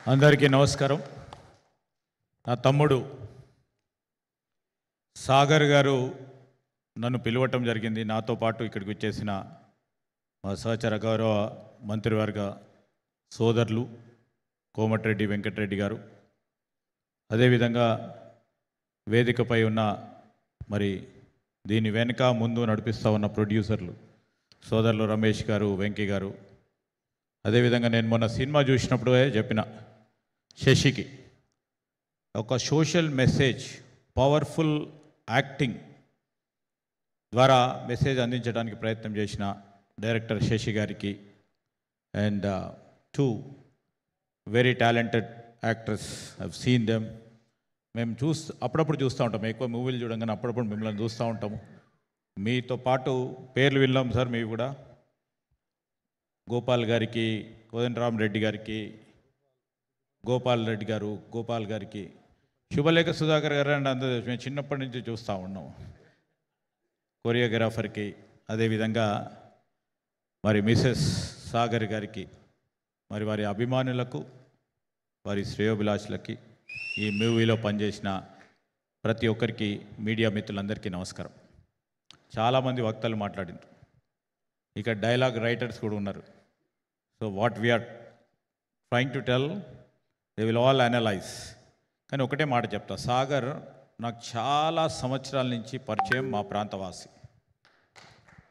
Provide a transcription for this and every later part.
అందరికీ నమస్కారం. నా తమ్ముడు సాగర్ గారు నన్ను పిలవటం జరిగింది. నాతో పాటు ఇక్కడికి వచ్చేసిన మా సహచర గౌరవ మంత్రివర్గ సోదరులు కోమటిరెడ్డి వెంకటరెడ్డి గారు, అదేవిధంగా వేదికపై ఉన్న మరి దీని వెనుక ముందు నడిపిస్తూ ఉన్న ప్రొడ్యూసర్లు సోదరులు రమేష్ గారు, వెంకీ గారు, అదేవిధంగా నేను మొన్న సినిమా చూసినప్పుడు చెప్పిన శశికి ఒక సోషల్ మెసేజ్, పవర్ఫుల్ యాక్టింగ్ ద్వారా మెసేజ్ అందించడానికి ప్రయత్నం చేసిన డైరెక్టర్ శశి గారికి and two very talented actors, I've seen them. మేము అప్పుడప్పుడు చూస్తూ ఉంటాం, ఎక్కువ మూవీలు చూడంగానే అప్పుడప్పుడు మిమ్మల్ని చూస్తూ ఉంటాము. మీతో పాటు పేర్లు విన్నాం సార్. మీవి కూడా గోపాల్ గారికి, కోదండరామరెడ్డి గారికి, గోపాల్ గారికి, శుభలేఖ సుధాకర్ గారు అండ్ అందరూ మేము చిన్నప్పటి నుంచి చూస్తూ ఉన్నాం. కొరియోగ్రాఫర్కి, అదేవిధంగా మరి మిసెస్ సాగర్ గారికి, మరి వారి అభిమానులకు, వారి శ్రేయోభిలాషులకి, ఈ మూవీలో పనిచేసిన ప్రతి ఒక్కరికి, మీడియా మిత్రులందరికీ నమస్కారం. చాలామంది వక్తలు మాట్లాడినారు, ఇక డైలాగ్ రైటర్స్ కూడా ఉన్నారు. So what we're trying to tell they will all analyse. కానీ ఒకటే మాట చెప్తా, సాగర్ నాకు చాలా సంవత్సరాల నుంచి పరిచయం, మా ప్రాంతవాసి.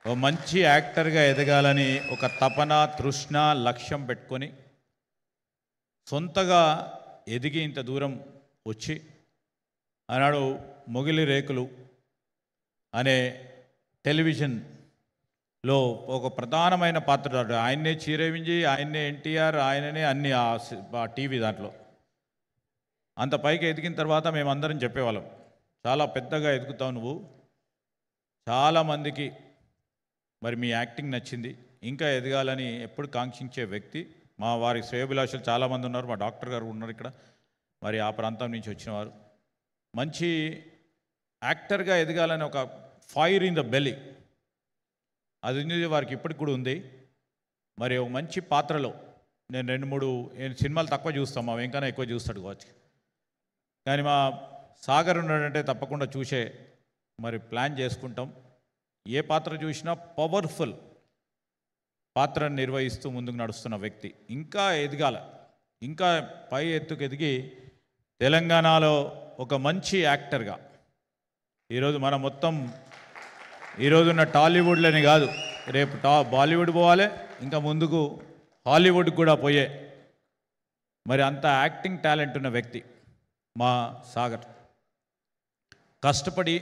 ఓ మంచి యాక్టర్గా ఎదగాలని ఒక తపన, తృష్ణ, లక్ష్యం పెట్టుకొని సొంతగా ఎదిగి ఇంత దూరం వచ్చి ఆనాడు మొగిలి రేకులు అనే టెలివిజన్లో ఒక ప్రధానమైన పాత్రధారుడు. ఆయన్నే చిరంజీవి, ఆయన్నే ఎన్టీఆర్, ఆయననే అన్ని ఆ టీవీ దాంట్లో అంత పైకి ఎదిగిన తర్వాత మేమందరం చెప్పేవాళ్ళం, చాలా పెద్దగా ఎదుగుతావు నువ్వు, చాలామందికి మరి మీ యాక్టింగ్ నచ్చింది, ఇంకా ఎదగాలని ఎప్పుడు కాంక్షించే వ్యక్తి. మా వారి శ్రేయోభిలాషులు చాలామంది ఉన్నారు, మా డాక్టర్ గారు ఉన్నారు ఇక్కడ, మరి ఆ ప్రాంతం నుంచి వచ్చిన వారు. మంచి యాక్టర్గా ఎదగాలని ఒక ఫైర్ ఇన్ ద బెల్లీ అది ఉంది వారికి, ఇప్పటికి కూడా ఉంది. మరి ఒక మంచి పాత్రలో నేను 2-3 సినిమాలు తక్కువ చూస్తాం, మా వెంకన్న ఎక్కువ చూస్తాడు కావచ్చు, కానీ మా సాగర్ ఉన్నాడంటే తప్పకుండా చూసే మరి ప్లాన్ చేసుకుంటాం. ఏ పాత్ర చూసినా పవర్ఫుల్ పాత్రను నిర్వహిస్తూ ముందుకు నడుస్తున్న వ్యక్తి. ఇంకా ఎదగాల, ఇంకా పై ఎత్తుకు ఎదిగి తెలంగాణలో ఒక మంచి యాక్టర్గా, ఈరోజు మనం మొత్తం ఈరోజున్న టాలీవుడ్లోనే కాదు, రేపు బాలీవుడ్ పోవాలి, ఇంకా ముందుకు హాలీవుడ్కి కూడా పోయే మరి అంత యాక్టింగ్ టాలెంట్ ఉన్న వ్యక్తి మా సాగర్. కష్టపడి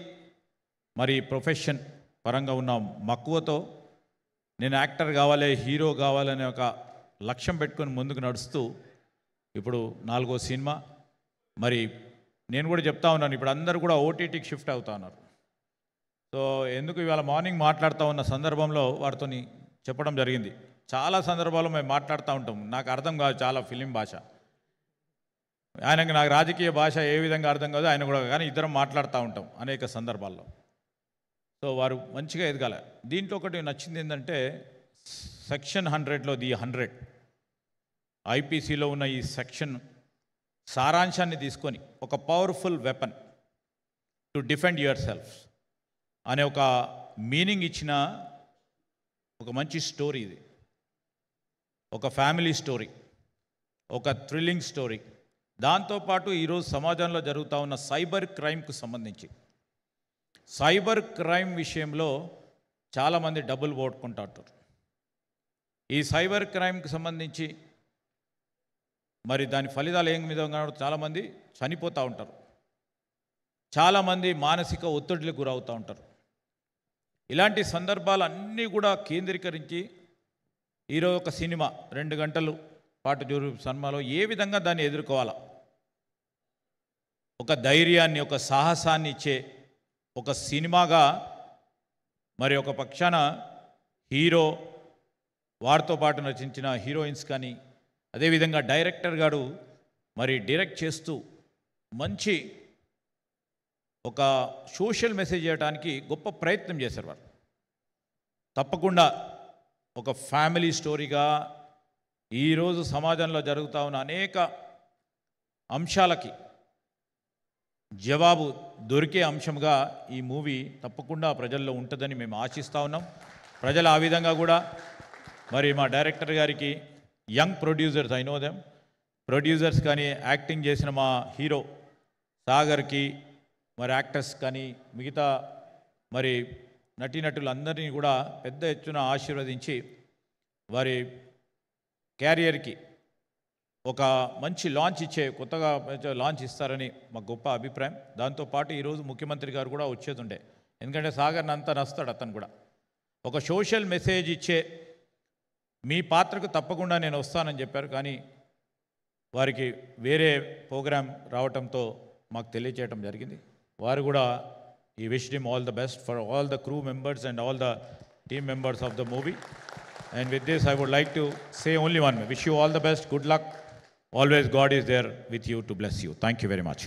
మరి ప్రొఫెషన్ పరంగా ఉన్న మక్కువతో నేను యాక్టర్ కావాలి, హీరో కావాలనే ఒక లక్ష్యం పెట్టుకొని ముందుకు నడుస్తూ ఇప్పుడు 4వ సినిమా. మరి నేను కూడా చెప్తా ఉన్నాను, ఇప్పుడు అందరూ కూడా ఓటీటీకి షిఫ్ట్ అవుతా ఉన్నారు. సో ఎందుకు ఇవాళ మార్నింగ్ మాట్లాడుతూ ఉన్న సందర్భంలో వారితో చెప్పడం జరిగింది. చాలా సందర్భాల్లో మేము మాట్లాడుతూ ఉంటాం, నాకు అర్థం కాదు చాలా ఫిలిం భాష, ఆయనకు నాకు రాజకీయ భాష ఏ విధంగా అర్థం కాదు, ఆయన కూడా, కానీ ఇద్దరం మాట్లాడుతూ ఉంటాం అనేక సందర్భాల్లో. సో వారు మంచిగా ఎదగాల. దీంట్లో ఒకటి నచ్చింది ఏంటంటే సెక్షన్ 100లో ది 100 ఐపీసీలో ఉన్న ఈ సెక్షన్ సారాంశాన్ని తీసుకొని ఒక powerful weapon to defend your self అనే ఒక మీనింగ్ ఇచ్చిన ఒక మంచి స్టోరీ ఇది. ఒక ఫ్యామిలీ స్టోరీ, ఒక థ్రిల్లింగ్ స్టోరీ. దాంతోపాటు ఈరోజు సమాజంలో జరుగుతూ ఉన్న సైబర్ క్రైమ్కు సంబంధించి, సైబర్ క్రైమ్ విషయంలో చాలామంది డబ్బులు పోగొట్టుకుంటారు. ఈ సైబర్ క్రైమ్కి సంబంధించి మరి దాని ఫలితాలు ఏం విధంగా చాలామంది చనిపోతూ ఉంటారు, చాలామంది మానసిక ఒత్తిడికి గురవుతూ ఉంటారు. ఇలాంటి సందర్భాలన్నీ కూడా కేంద్రీకరించి ఈరోజు ఒక సినిమా 2 గంటలు పాటు సినిమాలో ఏ విధంగా దాన్ని ఎదుర్కోవాలా, ఒక ధైర్యాన్ని, ఒక సాహసాన్ని ఇచ్చే ఒక సినిమాగా మరి ఒక పక్షాన హీరో, వారితో పాటు నటించిన హీరోయిన్స్ కానీ, అదేవిధంగా డైరెక్టర్ గారు మరి డైరెక్ట్ చేస్తూ మంచి ఒక సోషల్ మెసేజ్ చేయడానికి గొప్ప ప్రయత్నం చేశారు వారు. తప్పకుండా ఒక ఫ్యామిలీ స్టోరీగా ఈరోజు సమాజంలో జరుగుతూ ఉన్న అనేక అంశాలకి జవాబు దొరికే అంశంగా ఈ మూవీ తప్పకుండా ప్రజల్లో ఉంటుందని మేము ఆశిస్తూ ఉన్నాం. ప్రజలు ఆ విధంగా కూడా మరి మా డైరెక్టర్ గారికి young producers I know them producers కానీ యాక్టింగ్ చేసిన మా హీరో సాగర్కి మరి యాక్టర్స్ కానీ మిగతా మరి నటీనటులందరినీ కూడా పెద్ద ఎత్తున ఆశీర్వదించి వారి క్యారియర్కి ఒక మంచి లాంచ్ కొత్తగా లాంచ్ ఇస్తారని మా గొప్ప అభిప్రాయం. దాంతోపాటు ఈరోజు ముఖ్యమంత్రి గారు కూడా వచ్చేది ఉండే, ఎందుకంటే సాగర్ని అంతా నస్తాడు అతను కూడా. ఒక సోషల్ మెసేజ్ ఇచ్చే మీ పాత్రకు తప్పకుండా నేను వస్తానని చెప్పారు, కానీ వారికి వేరే ప్రోగ్రాం రావటంతో మాకు తెలియచేయడం జరిగింది. వారు కూడా ఈ wish him all the best for all the crew members and all the team members of the movie. And with this, I would like to say only one. Wish you all the best. Good luck. Always God is there with you to bless you. Thank you very much.